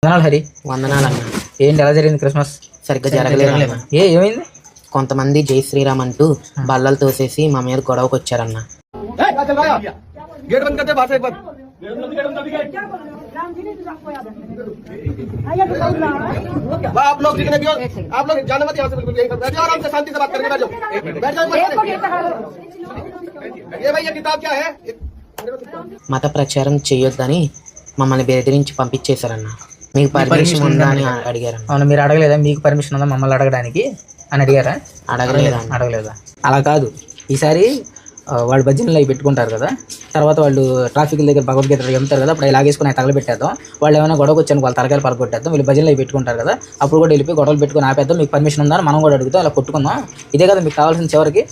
వందనాలు హరి. వందనాలన్న. ఏంటి ఎలా జరిగింది క్రిస్మస్? సరిగ్గా జరగలేదు. ఏమైంది? కొంతమంది జై శ్రీరామ్ అంటూ బల్లలు తోసేసి మా మీద గొడవకు వచ్చారన్న. మత ప్రచారం చేయొద్దని మమ్మల్ని బెదిరించి పంపించేశారన్న. మీకు పర్మిషన్ ఉందా అని అడిగారు. అవును, మీరు అడగలేదా మీకు పర్మిషన్ ఉందా మమ్మల్ని అడగడానికి అని అడిగారా? అడగలేదా? అలా కాదు, ఈసారి వాళ్ళు భజనలు అవి పెట్టుకుంటారు కదా, తర్వాత వాళ్ళు ట్రాఫిక్ దగ్గర భగవద్గీత వెళ్తారు కదా, అప్పుడు లాగేసుకుని తగలబెట్టేద్దాం. వాళ్ళు ఏమైనా గొడవకు వచ్చాను వాళ్ళు తలకాయలు పరగొట్టేద్దాం. వీళ్ళు భజనలు అవి పెట్టుకుంటారు కదా, అప్పుడు కూడా వెళ్ళిపోయి గొడవలు పెట్టుకుని ఆపేద్దాం. మీకు పర్మిషన్ ఉందా అని మనం కూడా అడుగుతాం, అలా కొట్టుకుందాం. ఇదే కదా మీకు కావాల్సిన. చివరికి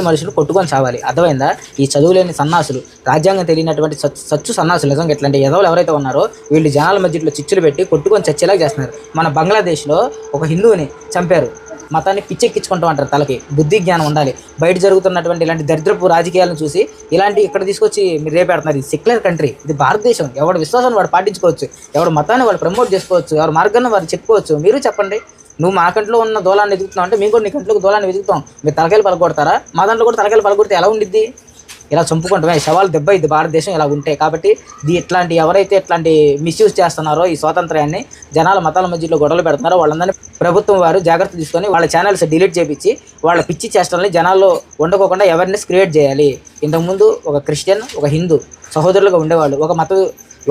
మనుషులు కొట్టుకొని చావాలి. అర్థమైందా? ఈ చదువులేని సన్నాసులు, రాజ్యాంగం తెలియనటువంటి సచ్చు సన్నాసులు, నిజంగా ఇట్లాంటి ఎదవలు ఎవరైతే ఉన్నారో వీళ్ళు జనాల మధ్యలో చిచ్చులు పెట్టి కొట్టుకొని చచ్చేలా చేస్తున్నారు. మన బంగ్లాదేశ్లో ఒక హిందువుని చంపారు. మతాన్ని పిచ్చెక్కించుకుంటూ అంటారు. తలకి బుద్ధి జ్ఞానం ఉండాలి. బయట జరుగుతున్నటువంటి ఇలాంటి దరిద్రపు రాజకీయాలను చూసి ఇలాంటి ఇక్కడ తీసుకొచ్చి మీరు రేపెడుతున్నారు. ఇది సెక్యులర్ కంట్రీ, ఇది భారతదేశం. ఎవరి విశ్వాసాన్ని వాడు పాటించుకోవచ్చు, ఎవరి మతాన్ని వాళ్ళు ప్రమోట్ చేసుకోవచ్చు, ఎవరి మార్గాన్ని వారు చెప్పుకోవచ్చు. మీరు చెప్పండి, నువ్వు మా కంట్లో ఉన్న దూలాన్ని వెతుకుతున్నావు అంటే మేము కూడా నీ కంట్లోకి దూలాన్ని వెతుకుతాం. మీరు తలకాయలు పలగొడతారా? మా దాంట్లో కూడా తలకాయలు పలగొడితే ఎలా ఉండిద్ది? ఇలా చంపుకుంటామే, సవాలు దెబ్బ ఇది భారతదేశం ఇలా ఉంటే. కాబట్టి ఇట్లాంటి ఎవరైతే ఇట్లాంటి మిస్యూజ్ చేస్తున్నారో ఈ స్వాతంత్ర్యాన్ని, జనాల మతాల మధ్యలో గొడవలు పెడుతున్నారో వాళ్ళందరినీ ప్రభుత్వం వారు జాగ్రత్త తీసుకొని వాళ్ళ ఛానల్స్ డిలీట్ చేయించి వాళ్ళ పిచ్చి చేష్టల్ని జనాల్లో ఉండకోకుండా అవేర్నెస్ క్రియేట్ చేయాలి. ఇంతకుముందు ఒక క్రిస్టియన్, ఒక హిందూ సహోదరులుగా ఉండేవాళ్ళు.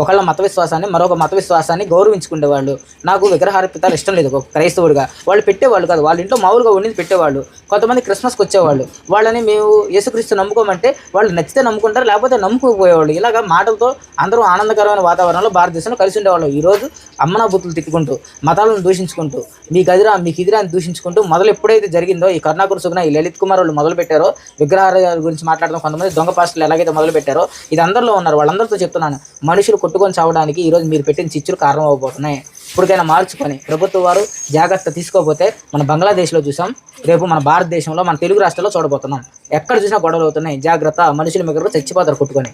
ఒకళ్ళ మత విశ్వాసాన్ని మరొక మత విశ్వాసాన్ని గౌరవించుకునేవాళ్ళు. నాకు విగ్రహార్పితాలు ఇష్టం లేదు ఒక క్రైస్తవుడిగా. వాళ్ళు పెట్టేవాళ్ళు కాదు, వాళ్ళ ఇంట్లో మామూలుగా ఉండింది పెట్టేవాళ్ళు. కొంతమంది క్రిస్మస్కి వచ్చేవాళ్ళు. వాళ్ళని మేము యేసుక్రీస్తు నమ్ముకోమంటే వాళ్ళు నచ్చితే నమ్ముకుంటారు, లేకపోతే నమ్ముకోపోయేవాళ్ళు. ఇలాగ మాటలతో అందరూ ఆనందకరమైన వాతావరణంలో భారతదేశంలో కలిసి ఉండేవాళ్ళు. ఈరోజు అమ్మనా బుద్ధులు తిట్టుకుంటూ, మతాలను దూషించుకుంటూ, మీకు ఇదిరా అని దూషించుకుంటూ మొదలు ఎప్పుడైతే జరిగిందో ఈ కరుణాకర్ సుగుణ, ఈ లలిత్ కుమార్ వాళ్ళు మొదలు పెట్టారో, విగ్రహాల గురించి మాట్లాడడం, కొంతమంది దొంగ పాస్టర్లు ఎలాగైతే మొదలు పెట్టారో, ఇది అందరిలో ఉన్నారు. వాళ్ళందరితో చెప్తున్నాను, మనుషులు కొట్టుకొని చావడానికి ఈరోజు మీరు పెట్టిన చిచ్చులు కారణం అవ్వబోతున్నాయి. ఇప్పటికైనా మార్చుకొని ప్రభుత్వం వారు జాగ్రత్త తీసుకోకపోతే మన బంగ్లాదేశ్లో చూసాం, రేపు మన భారతదేశంలో మన తెలుగు రాష్ట్రాల్లో చూడబోతున్నాం. ఎక్కడ చూసినా గొడవలు అవుతున్నాయి. జాగ్రత్త, మనుషులు మిగతా చచ్చిపోతారు కొట్టుకొని.